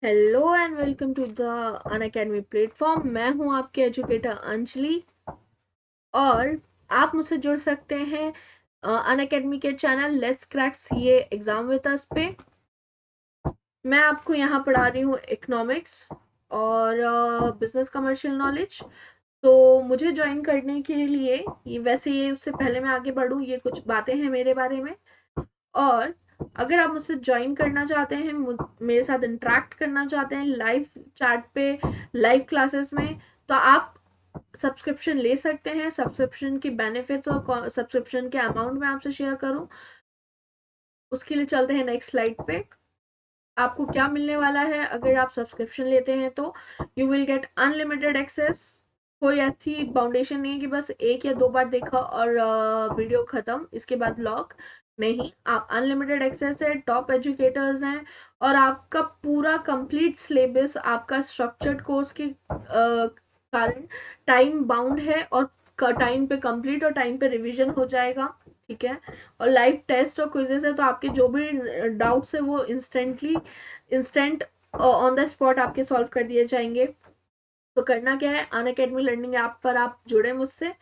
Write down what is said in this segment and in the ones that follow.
Hello and welcome to the Unacademy platform. मैं हूं आपके एजुकेटर अंजलि और आप मुझसे जुड़ सकते हैं अनअकैडमी के channel let's crack CA exam with us पे। मैं आपको यहाँ पढ़ा रही हूँ इकोनॉमिक्स और बिजनेस कमर्शियल नॉलेज। तो मुझे ज्वाइन करने के लिए ये उससे पहले मैं आगे बढ़ूँ, ये कुछ बातें हैं मेरे बारे में। और अगर आप मुझसे ज्वाइन करना चाहते हैं, मेरे साथ इंटरेक्ट करना चाहते हैं लाइव चैट पे, लाइव क्लासेस में, तो आप सब्सक्रिप्शन ले सकते हैं। सब्सक्रिप्शन की बेनिफिट्स और सब्सक्रिप्शन के अमाउंट में आपसे शेयर करूं, उसके लिए चलते हैं नेक्स्ट स्लाइड पे। आपको क्या मिलने वाला है अगर आप सब्सक्रिप्शन लेते हैं? तो you will get unlimited access. कोई ऐसी बाउंडेशन नहीं है कि बस एक या दो बार देखा और वीडियो खत्म, इसके बाद लॉक नहीं। आप अनलिमिटेड एक्सेस है, टॉप एजुकेटर्स हैं और आपका पूरा कंप्लीट सिलेबस आपका स्ट्रक्चर्ड कोर्स के कारण टाइम बाउंड है और टाइम पे कंप्लीट और टाइम पे रिवीजन हो जाएगा। ठीक है। और लाइव टेस्ट और क्विजेस है, तो आपके जो भी डाउट्स है वो इंस्टेंट ऑन द स्पॉट आपके सॉल्व कर दिए जाएंगे। तो करना क्या है, अनअकैडमी लर्निंग ऐप पर आप जुड़े मुझसे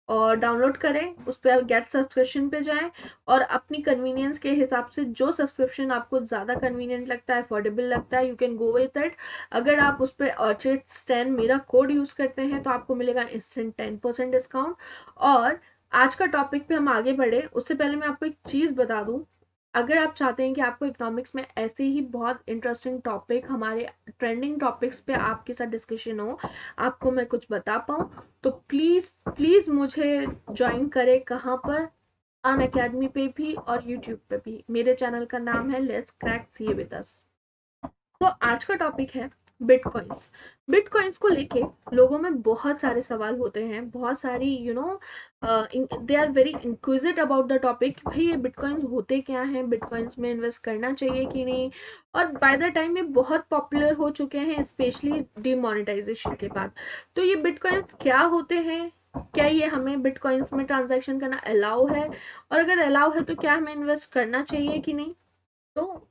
और डाउनलोड करें, उस पर गेट सब्सक्रिप्शन पे जाएं और अपनी कन्वीनियंस के हिसाब से जो सब्सक्रिप्शन आपको ज़्यादा कन्वीनियंट लगता है, अफोर्डेबल लगता है, you can go with it. अगर आप उस पर ऑर्चिड्स 10 मेरा कोड यूज़ करते हैं तो आपको मिलेगा इंस्टेंट 10% डिस्काउंट। और आज का टॉपिक पे हम आगे बढ़े उससे पहले मैं आपको एक चीज़ बता दूं। अगर आप चाहते हैं कि आपको इकोनॉमिक्स में ऐसे ही बहुत इंटरेस्टिंग टॉपिक, हमारे ट्रेंडिंग टॉपिक्स पे आपके साथ डिस्कशन हो, आपको मैं कुछ बता पाऊँ, तो प्लीज़ प्लीज़ मुझे ज्वाइन करें। कहाँ पर? अनअकैडमी पे भी और यूट्यूब पे भी। मेरे चैनल का नाम है let's crack CA with us. तो आज का टॉपिक है बिटकॉइंस। बिटकॉइंस को लेके लोगों में बहुत सारे सवाल होते हैं, बहुत सारी they are very inquisitive about the topic. भाई ये बिटकॉइंस होते क्या हैं, बिटकॉइंस में इन्वेस्ट करना चाहिए कि नहीं। और बाय द टाइम ये बहुत पॉपुलर हो चुके हैं, स्पेशली डिमोनेटाइजेशन के बाद। तो ये बिटकॉइंस क्या होते हैं, क्या ये हमें बिटकॉइंस में ट्रांजैक्शन करना अलाउ है, और अगर अलाउ है तो क्या हमें इन्वेस्ट करना चाहिए कि नहीं। तो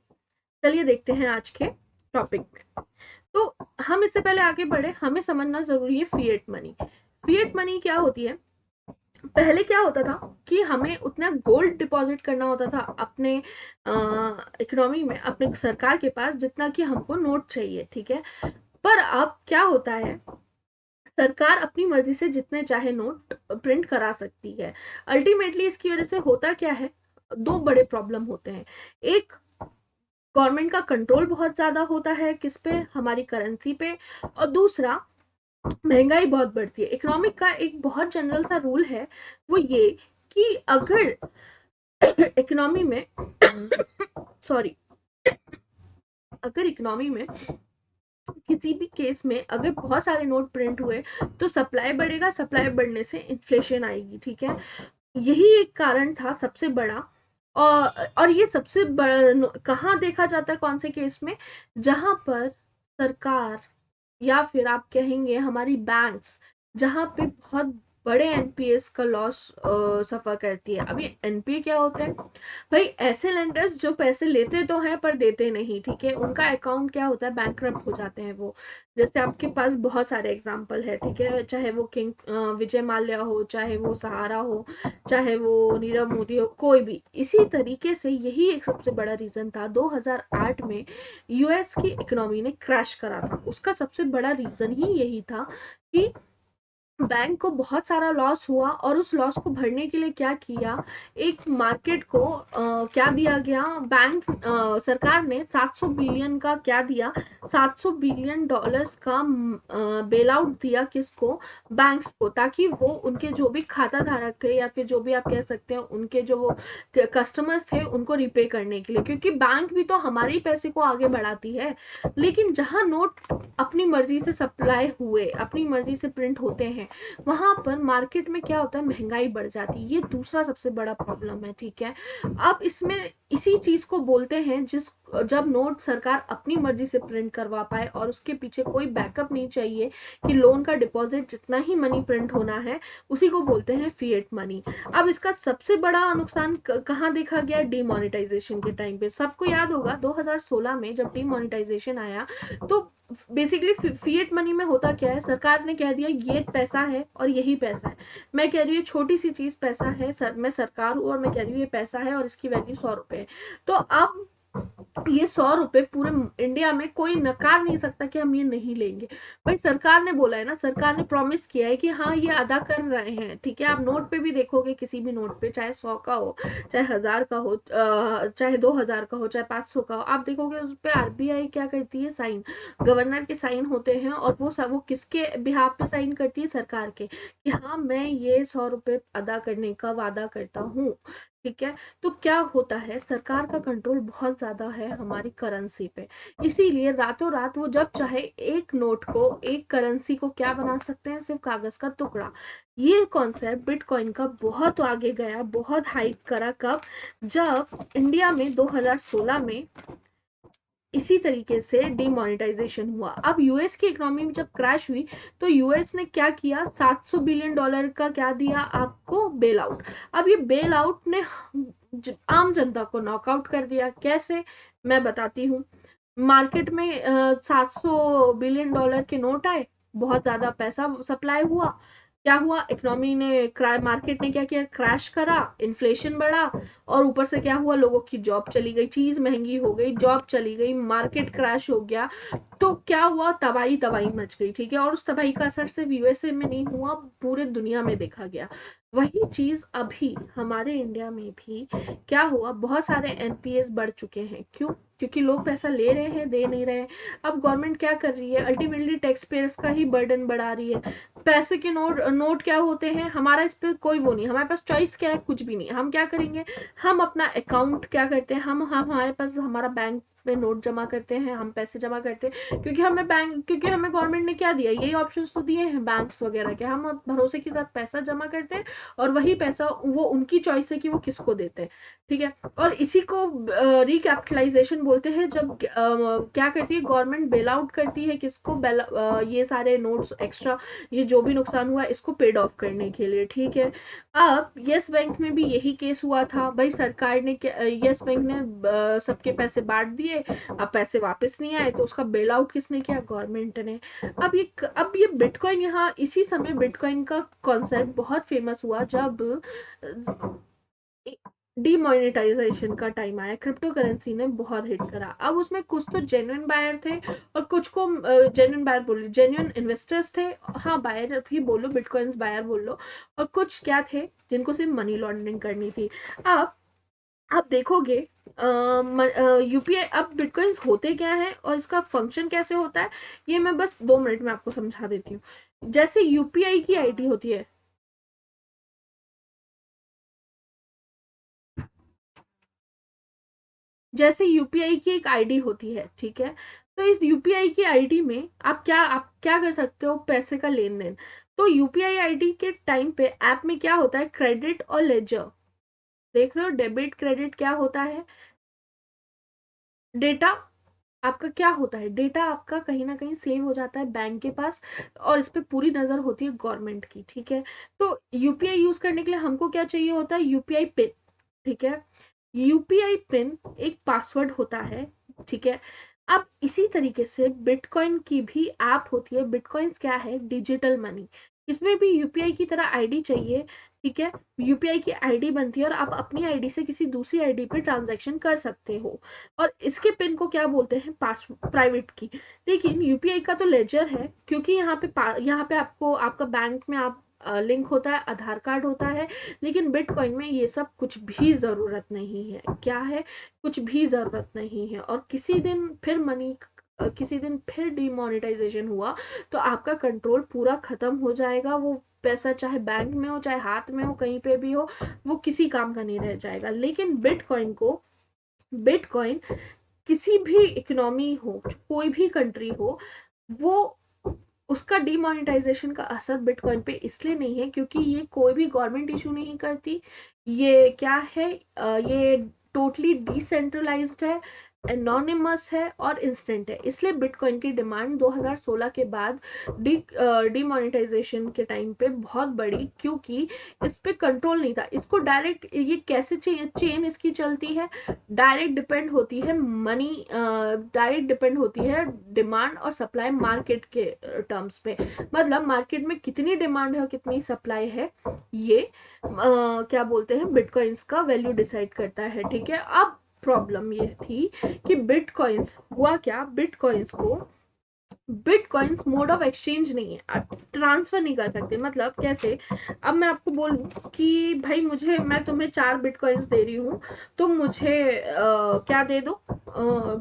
चलिए देखते हैं आज के टॉपिक में। तो हम इससे पहले आगे बढ़े, हमें समझना जरूरी है फिएट मनी। फिएट मनी क्या होती है? पहले क्या होता था कि हमें उतना गोल्ड डिपॉजिट करना होता था अपने इकोनॉमी में, अपने सरकार के पास, जितना कि हमको नोट चाहिए। ठीक है। पर अब क्या होता है, सरकार अपनी मर्जी से जितने चाहे नोट प्रिंट करा सकती है। अल्टीमेटली इसकी वजह से होता क्या है, दो बड़े प्रॉब्लम होते हैं। एक, गवर्नमेंट का कंट्रोल बहुत ज्यादा होता है किस पे, हमारी करेंसी पे। और दूसरा, महंगाई बहुत बढ़ती है। इकोनॉमिक का एक बहुत जनरल सा रूल है, वो ये कि अगर इकोनॉमी में सॉरी अगर इकोनॉमी में किसी भी केस में अगर बहुत सारे नोट प्रिंट हुए तो सप्लाई बढ़ेगा, सप्लाई बढ़ने से इन्फ्लेशन आएगी। ठीक है। यही एक कारण था सबसे बड़ा। और ये सबसे बड़ा कहाँ देखा जाता है, कौन से केस में? जहां पर सरकार या फिर आप कहेंगे हमारी बैंक्स, जहाँ पे बहुत बड़े एनपीएस का लॉस सफर करती है। अभी एनपीए क्या होता है? भाई ऐसे लेंडर्स जो पैसे लेते तो हैं पर देते नहीं। ठीक है। उनका अकाउंट क्या होता है, बैंकक्रप्ट हो जाते हैं वो। जैसे आपके पास बहुत सारे एग्जांपल है। ठीक है। चाहे वो किंग विजय माल्या हो, चाहे वो सहारा हो, चाहे वो नीरव मोदी हो, कोई भी। इसी तरीके से यही एक सबसे बड़ा रीजन था 2008 में यूएस की इकोनॉमी ने क्रैश करा था। उसका सबसे बड़ा रीजन ही यही था कि बैंक को बहुत सारा लॉस हुआ और उस लॉस को भरने के लिए क्या किया, एक मार्केट को क्या दिया गया, सरकार ने 700 बिलियन का क्या दिया, 700 बिलियन डॉलर्स का बेल आउट दिया। किसको? बैंक्स को, ताकि वो उनके जो भी खाता धारक थे या फिर जो भी आप कह सकते हैं उनके जो वो कस्टमर्स थे उनको रिपे करने के लिए। क्योंकि बैंक भी तो हमारे पैसे को आगे बढ़ाती है। लेकिन जहां नोट अपनी मर्जी से सप्लाई हुए, अपनी मर्जी से प्रिंट होते हैं, वहां पर मार्केट में क्या होता है, महंगाई बढ़ जाती है। ये दूसरा सबसे बड़ा प्रॉब्लम है। ठीक है। अब इसमें इसी चीज को बोलते हैं जब नोट सरकार अपनी मर्जी से प्रिंट करवा पाए और उसके पीछे कोई बैकअप नहीं चाहिए कि लोन का डिपॉजिट जितना ही मनी प्रिंट होना है उसी को बोलते हैं फिएट मनी। अब इसका सबसे बड़ा नुकसान कहाँ देखा गया? डीमोनेटाइजेशन के टाइम पे। सबको याद होगा 2016 में जब डीमोनेटाइजेशन आया तो बेसिकली फिएट मनी में होता क्या है, सरकार ने कह दिया ये पैसा है और यही पैसा है। मैं कह रही हूँ छोटी सी चीज पैसा है, मैं सरकार हूँ और मैं कह रही हूँ ये पैसा है और इसकी वैल्यू 100 रुपए है। तो अब ये 100 रुपए पूरे इंडिया में कोई नकार नहीं सकता कि हम ये नहीं लेंगे। भाई सरकार ने बोला है ना, सरकार ने प्रॉमिस किया है कि हाँ ये अदा कर रहे हैं, ठीक है। आप नोट पे भी देखोगे, किसी भी नोट पे, चाहे 100 का हो, चाहे 1000 का हो, चाहे 2000 का हो, चाहे 500 का हो, आप देखोगे उस पे आरबीआई क्या करती है, साइन, गवर्नर के साइन होते हैं। और वो किसके बिहाफ पे साइन करती है? सरकार के, कि हाँ मैं ये 100 रुपए अदा करने का वादा करता हूँ, ठीक है। तो क्या होता है, सरकार का कंट्रोल बहुत ज्यादा है हमारी करेंसी पे, इसीलिए रातों रात वो जब चाहे एक नोट को, एक करेंसी को क्या बना सकते हैं? सिर्फ कागज का टुकड़ा। ये कॉन्सेप्ट बिटकॉइन का बहुत आगे गया, बहुत हाइक करा। कब? जब इंडिया में 2016 में इसी तरीके से डिमोनेटाइजेशन हुआ। अब यूएस की इकोनॉमी में जब क्रैश हुई तो यूएस ने क्या किया? $700 बिलियन का क्या दिया आपको? Bail out. अब ये बेल आउट ने आम जनता को नॉकआउट कर दिया। कैसे? मैं बताती हूँ। मार्केट में $700 बिलियन के नोट आए, बहुत ज्यादा पैसा सप्लाई हुआ। क्या हुआ? इकोनॉमी ने मार्केट ने क्या किया? क्रैश करा, इन्फ्लेशन बढ़ा, और ऊपर से क्या हुआ? लोगों की जॉब चली गई, चीज महंगी हो गई, जॉब चली गई, मार्केट क्रैश हो गया। तो क्या हुआ? तबाही तबाही मच गई, ठीक है। और उस तबाही का असर सिर्फ यूएसए में नहीं हुआ, पूरे दुनिया में देखा गया। वही चीज अभी हमारे इंडिया में भी क्या हुआ? बहुत सारे एनपीएस बढ़ चुके हैं। क्यों? क्योंकि लोग पैसा ले रहे हैं, दे नहीं रहे हैं। अब गवर्नमेंट क्या कर रही है? अल्टीमेटली टैक्स पेयर्स का ही बर्डन बढ़ा रही है। पैसे के नोट क्या होते हैं? हमारा इस पे कोई वो नहीं, हमारे पास चॉइस क्या है? कुछ भी नहीं। हम क्या करेंगे? हम अपना अकाउंट क्या करते हैं, हम हमारे पास हमारा बैंक में नोट जमा करते हैं, हम पैसे जमा करते हैं, क्योंकि हमें गवर्नमेंट ने क्या दिया? यही ऑप्शंस तो दिए हैं बैंक्स वगैरह के। हम भरोसे के साथ पैसा जमा करते हैं और वही पैसा वो उनकी चॉइस है कि वो किसको देते हैं, ठीक है। और इसी को रिकैपिटलाइजेशन बोलते हैं। जब क्या करती है गवर्नमेंट? बेल आउट करती है किसको? ये सारे नोट्स एक्स्ट्रा, ये जो भी नुकसान हुआ इसको पेड ऑफ करने के लिए, ठीक है। अब यस बैंक में भी यही केस हुआ था। भाई सरकार ने यस बैंक ने सबके पैसे बांट दिए, अब पैसे वापस नहीं आए, तो उसका बेल आउट किसने किया? गवर्नमेंट ने। अब ये बिटकॉइन, यहाँ इसी समय बिटकॉइन का कॉन्सेप्ट बहुत फेमस हुआ जब डीमोनेटाइजेशन का टाइम आया। क्रिप्टो करेंसी ने बहुत हिट करा। अब उसमें कुछ तो जेन्युइन बायर थे और कुछ को जेन्युइन बायर बोलो, जेन्युइन इन्वेस्टर्स थे, हाँ बायर भी बोलो, बिटकॉइंस बायर बोलो। और कुछ क्या थे? जिनको सिर्फ मनी लॉन्ड्रिंग करनी थी। अब आप देखोगे यूपीआई, अब बिटकॉइंस होते क्या है और इसका फंक्शन कैसे होता है, ये मैं बस 2 मिनट में आपको समझा देती हूँ। जैसे यूपीआई की आईडी होती है, जैसे यूपीआई की एक आईडी होती है, ठीक है। तो इस यूपीआई की आईडी में आप क्या कर सकते हो? पैसे का लेन देन। तो यूपीआई आईडी के टाइम पे ऐप में क्या होता है? क्रेडिट और लेजर। देख रहे हो? डेबिट क्रेडिट क्या होता है? डेटा आपका क्या होता है? डेटा आपका कहीं ना कहीं सेव हो जाता है बैंक के पास, और इस पे पूरी नजर होती है गवर्नमेंट की, ठीक है। तो यूपीआई यूज करने के लिए हमको क्या चाहिए होता है? यूपीआई पिन, ठीक है। यूपीआई पिन एक पासवर्ड होता है, ठीक है। अब इसी तरीके से बिटकॉइन की भी ऐप होती है। बिटकॉइन क्या है? Digital money. इसमें भी यूपीआई की तरह आईडी चाहिए, ठीक है। यूपीआई की आईडी बनती है और आप अपनी आईडी से किसी दूसरी आईडी पे ट्रांजैक्शन कर सकते हो। और इसके पिन को क्या बोलते हैं? पास प्राइवेट की। लेकिन यूपीआई का तो लेजर है, क्योंकि यहाँ पे आपको आपका बैंक में आप लिंक होता है, आधार कार्ड होता है। लेकिन बिटकॉइन में ये सब कुछ भी जरूरत नहीं है। क्या है? कुछ भी जरूरत नहीं है। और किसी दिन फिर डिमोनेटाइजेशन हुआ तो आपका कंट्रोल पूरा खत्म हो जाएगा। वो पैसा चाहे बैंक में हो, चाहे हाथ में हो, कहीं पे भी हो, वो किसी काम का नहीं रह जाएगा। लेकिन बिटकॉइन किसी भी इकोनॉमी हो, कोई भी कंट्री हो, वो उसका डिमोनेटाइजेशन का असर बिटकॉइन पे इसलिए नहीं है क्योंकि ये कोई भी गवर्नमेंट इशू नहीं करती। ये क्या है? ये टोटली डिसेंट्रलाइज्ड है, एनोनिमस है और इंस्टेंट है। इसलिए बिटकॉइन की डिमांड 2016 के बाद डिमोनेटाइजेशन के टाइम पे बहुत बढ़ी, क्योंकि इस पे कंट्रोल नहीं था। इसको डायरेक्ट, ये कैसे चेन इसकी चलती है, डायरेक्ट डिपेंड होती है मनी, डायरेक्ट डिपेंड होती है डिमांड और सप्लाई मार्केट के टर्म्स पे। मतलब मार्केट में कितनी डिमांड है और कितनी सप्लाई है, ये क्या बोलते हैं, बिटकॉइंस का वैल्यू डिसाइड करता है। ठीक है, अब प्रॉब्लम ये थी कि बिटकॉइंस हुआ क्या, बिटकॉइंस मोड ऑफ एक्सचेंज नहीं है, आप ट्रांसफर नहीं कर सकते। मतलब कैसे, अब मैं आपको बोलूं कि भाई मैं तुम्हें 4 बिटकॉइंस दे रही हूँ, तुम मुझे क्या दे दो,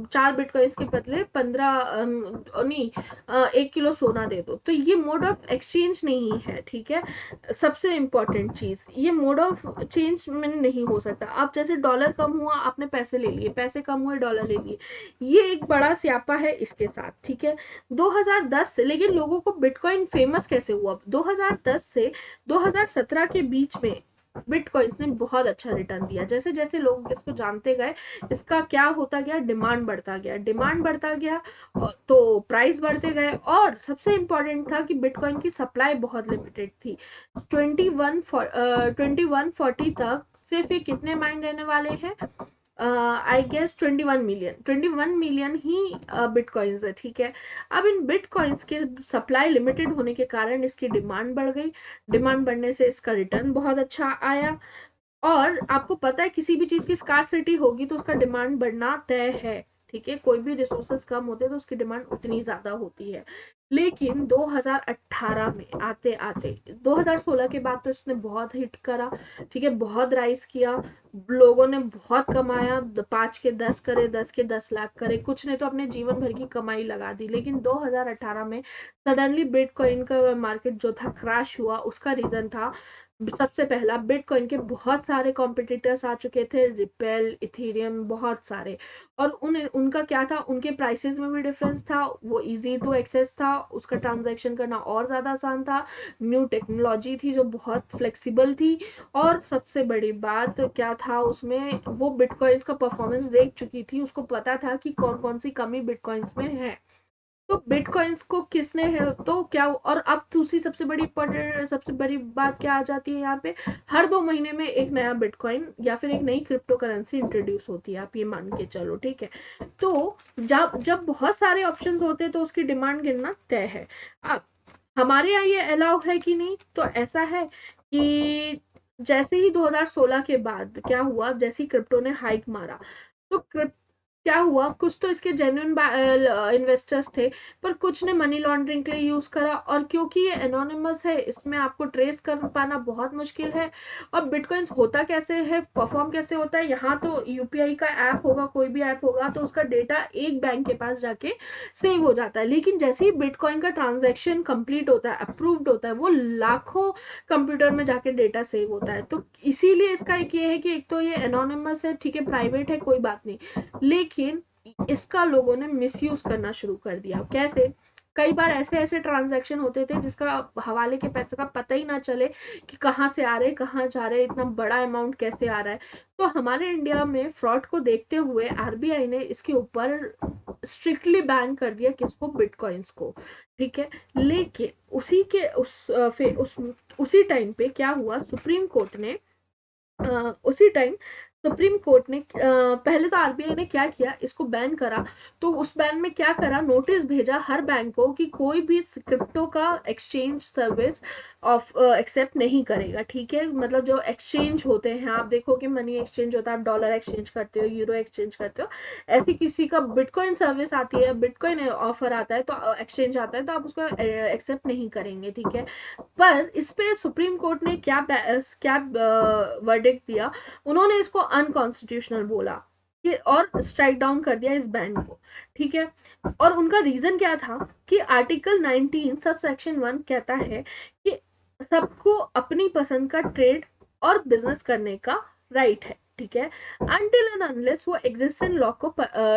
4 बिटकॉइंस के बदले 15 नहीं 1 किलो सोना दे दो। तो ये मोड ऑफ एक्सचेंज नहीं है। ठीक है, सबसे इम्पोर्टेंट चीज, ये मोड ऑफ चेंज में नहीं हो सकता। अब जैसे डॉलर कम हुआ, आपने पैसे ले लिए, पैसे कम हुए, डॉलर ले लिए, ये एक बड़ा स्यापा है इसके साथ। ठीक है, 2010 से, लेकिन लोगों को बिटकॉइन फेमस कैसे हुआ, 2010 से 2017 के बीच में बिटकॉइन ने बहुत अच्छा रिटर्न दिया। जैसे जैसे लोग इसको जानते गए, इसका क्या होता गया, डिमांड बढ़ता गया, डिमांड बढ़ता गया, तो प्राइस बढ़ते गए। और सबसे इम्पोर्टेंट था कि बिटकॉइन की सप्लाई बहुत लिमिटेड थी, 2140 तक सिर्फ ये कितने माइन रहने वाले हैं, आई गेस 21 मिलियन ही बिटकॉइंस है। ठीक है, अब इन बिटकॉइंस के सप्लाई लिमिटेड होने के कारण इसकी डिमांड बढ़ गई, डिमांड बढ़ने से इसका रिटर्न बहुत अच्छा आया। और आपको पता है किसी भी चीज की स्कार्सिटी होगी तो उसका डिमांड बढ़ना तय है। ठीक है, कोई भी रिसोर्सेस कम होते हैं तो उसकी डिमांड उतनी ज्यादा होती है। लेकिन 2018 में आते आते, 2016 के बाद तो इसने बहुत हिट करा। ठीक है, बहुत राइज किया, लोगों ने बहुत कमाया, 5 के 10 करे, 10 के 10 लाख करे, कुछ ने तो अपने जीवन भर की कमाई लगा दी। लेकिन 2018 में सडनली बिटकॉइन का मार्केट जो था क्रैश हुआ। उसका रीजन था, सबसे पहला, बिटकॉइन के बहुत सारे कॉम्पिटिटर्स आ चुके थे, रिपेल, इथेरियम, बहुत सारे। और उनका क्या था, उनके प्राइसेस में भी डिफरेंस था, वो इजी टू एक्सेस था, उसका ट्रांजैक्शन करना और ज़्यादा आसान था, न्यू टेक्नोलॉजी थी जो बहुत फ्लेक्सिबल थी। और सबसे बड़ी बात क्या था उसमें, वो बिटकॉइंस का परफॉर्मेंस देख चुकी थी, उसको पता था कि कौन कौन सी कमी बिटकॉइंस में है। तो बिटकॉइंस को किसने है, तो क्या, और अब दूसरी सबसे बड़ी बात क्या आ जाती है यहाँ पे, हर 2 महीने में एक नया बिटकॉइन या फिर एक नई क्रिप्टो करेंसी इंट्रोड्यूस होती है, आप ये मान के चलो। ठीक है, तो जब जब बहुत सारे ऑप्शंस होते हैं तो उसकी डिमांड गिरना तय है। अब हमारे यहाँ ये अलाउ है कि नहीं, तो ऐसा है कि जैसे ही 2016 के बाद क्या हुआ, जैसे ही क्रिप्टो ने हाइक मारा, तो क्या हुआ, कुछ तो इसके जेन्युइन इन्वेस्टर्स थे, पर कुछ ने मनी लॉन्ड्रिंग के लिए यूज करा। और क्योंकि ये एनोनिमस है, इसमें आपको ट्रेस कर पाना बहुत मुश्किल है। और बिटकॉइंस होता कैसे है, परफॉर्म कैसे होता है, यहाँ तो यूपीआई का ऐप होगा, कोई भी ऐप होगा, तो उसका डेटा एक बैंक के पास जाके सेव हो जाता है। लेकिन जैसे ही बिटकॉइन का ट्रांजेक्शन कंप्लीट होता है, अप्रूव्ड होता है, वो लाखों कंप्यूटर में जाके डेटा सेव होता है। तो इसीलिए इसका एक ये है कि एक तो ये एनोनिमस है, ठीक है, प्राइवेट है, कोई बात नहीं, लेकिन इसका लोगों ने मिसयूज करना शुरू कर दिया। कैसे, कई बार ऐसे ऐसे ट्रांजैक्शन होते थे जिसका हवाले के पैसे का पता ही ना चले कि कहाँ से आ रहे, कहाँ जा रहे, इतना बड़ा अमाउंट कैसे आ रहा है। तो हमारे इंडिया में फ्रॉड को देखते हुए आरबीआई ने इसके ऊपर स्ट्रिक्टली बैन कर दिया, किसको, बिटकॉइंस को। ठीक है, लेकिन उसी टाइम पे क्या हुआ, उसी टाइम सुप्रीम कोर्ट ने पहले तो आरबीआई ने क्या किया, इसको बैन करा। तो उस बैन में क्या करा, नोटिस भेजा हर बैंक को कि कोई भी क्रिप्टो का एक्सचेंज सर्विस एक्सेप्ट नहीं करेगा। ठीक है, मतलब जो एक्सचेंज होते हैं, आप देखो कि मनी एक्सचेंज होता है, आप डॉलर एक्सचेंज करते हो, यूरो एक्सचेंज करते हो, ऐसी किसी का बिटकॉइन सर्विस आती है, बिटकॉइन ऑफर आता है, तो एक्सचेंज आता है, तो आप उसको एक्सेप्ट नहीं करेंगे। ठीक है, पर इस पे सुप्रीम कोर्ट ने क्या वर्डिक्ट दिया, उन्होंने इसको अनकॉन्स्टिट्यूशनल बोला कि, और स्ट्राइक डाउन कर दिया इस बैन को। ठीक है, और उनका रीजन क्या था कि आर्टिकल 19 सब सेक्शन 1 कहता है कि सबको अपनी पसंद का ट्रेड और बिजनेस करने का राइट है। ठीक है, अनटिल एंड अनलेस वो एग्जिस्टिंग लॉ को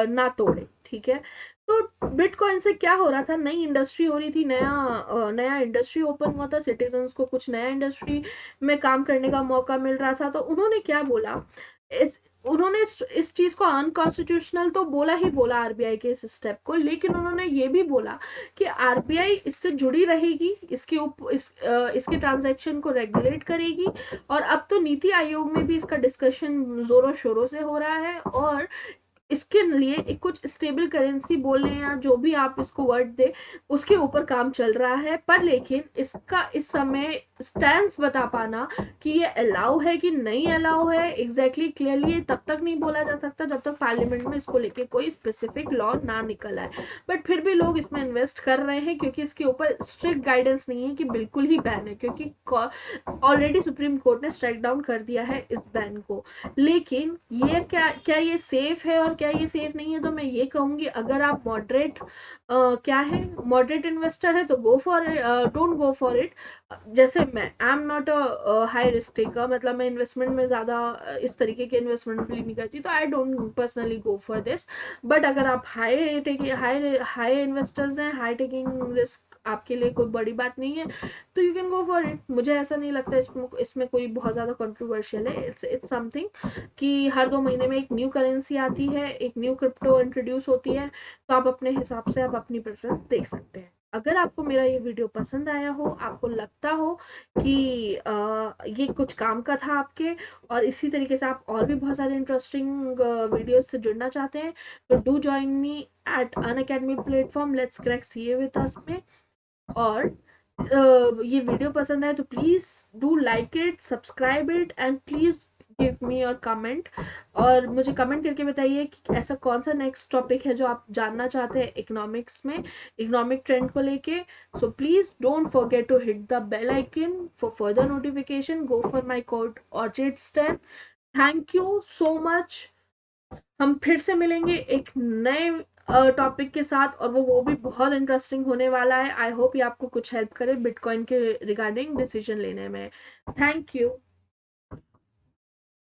ना तोड़े। ठीक है, तो बिटकॉइन से क्या हो रहा था, नई इंडस्ट्री हो रही थी, नया इंडस्ट्री ओपन हुआ था, सिटीजन्स को कुछ नया इंडस्ट्री में काम करने का मौका मिल रहा था। तो उन्होंने क्या बोला, इस उन्होंने इस चीज को अनकॉन्स्टिट्यूशनल तो बोला ही बोला आरबीआई के इस स्टेप को, लेकिन उन्होंने ये भी बोला कि आरबीआई इससे जुड़ी रहेगी, इसके ट्रांजैक्शन को रेगुलेट करेगी। और अब तो नीति आयोग में भी इसका डिस्कशन जोरों शोरों से हो रहा है, और इसके लिए एक कुछ स्टेबल करेंसी बोलने या जो भी आप इसको वर्ड दे, उसके ऊपर काम चल रहा है। पर लेकिन इसका इस समय स्टैंस बता पाना कि ये अलाउ है कि नहीं अलाउ है एग्जैक्टली क्लियरली तब तक नहीं बोला जा सकता जब तक पार्लियामेंट में इसको लेके कोई स्पेसिफिक लॉ ना निकल आए। बट फिर भी लोग इसमें इन्वेस्ट कर रहे हैं क्योंकि इसके ऊपर स्ट्रिक्ट गाइडेंस नहीं है कि बिल्कुल ही बैन है, क्योंकि ऑलरेडी सुप्रीम कोर्ट ने स्ट्राइक डाउन कर दिया है इस बैन को। लेकिन ये क्या ये सेफ है और क्या ये सेफ नहीं है, तो मैं ये कहूंगी अगर आप मॉडरेट क्या है मॉडरेट इन्वेस्टर है तो go for it, don't go for it. जैसे मैं I am not a high risk taker, मतलब मैं इन्वेस्टमेंट में ज़्यादा इस तरीके के इन्वेस्टमेंट बिलीव नहीं करती, तो I don't personally go for this. But अगर आप हाई इन्वेस्टर्स हैं, हाई टेकिंग रिस्क आपके लिए कोई बड़ी बात नहीं है, तो you can go for it. मुझे ऐसा नहीं लगता इसमें कोई बहुत ज़्यादा कंट्रोवर्शियल है। इट्स समथिंग कि हर 2 महीने में एक न्यू करेंसी आती है, एक न्यू क्रिप्टो इंट्रोड्यूस होती है, तो आप अपने हिसाब से आप अपनी प्रेफरेंस देख सकते हैं। अगर आपको मेरा ये वीडियो पसंद आया हो, आपको लगता हो कि ये कुछ काम का था आपके, और इसी तरीके से आप और भी बहुत सारे इंटरेस्टिंग वीडियोस से जुड़ना चाहते हैं, तो do join me at Unacademy platform let's crack CA with us में। और ये वीडियो पसंद आए तो please do like it, subscribe it, and please give me your comment. और मुझे कमेंट करके बताइए कि ऐसा कौन सा नेक्स्ट टॉपिक है जो आप जानना चाहते हैं इकोनॉमिक्स में, इकोनॉमिक ट्रेंड को लेके। So please don't forget to hit the bell icon for further notification. Go for my code orchids 10। Thank you so much. हम फिर से मिलेंगे एक नए टॉपिक के साथ, और वो भी बहुत इंटरेस्टिंग होने वाला है। आई होप ये आपको कुछ हेल्प करे बिटकॉइन के रिगार्डिंग डिसीजन लेने में। Thank you.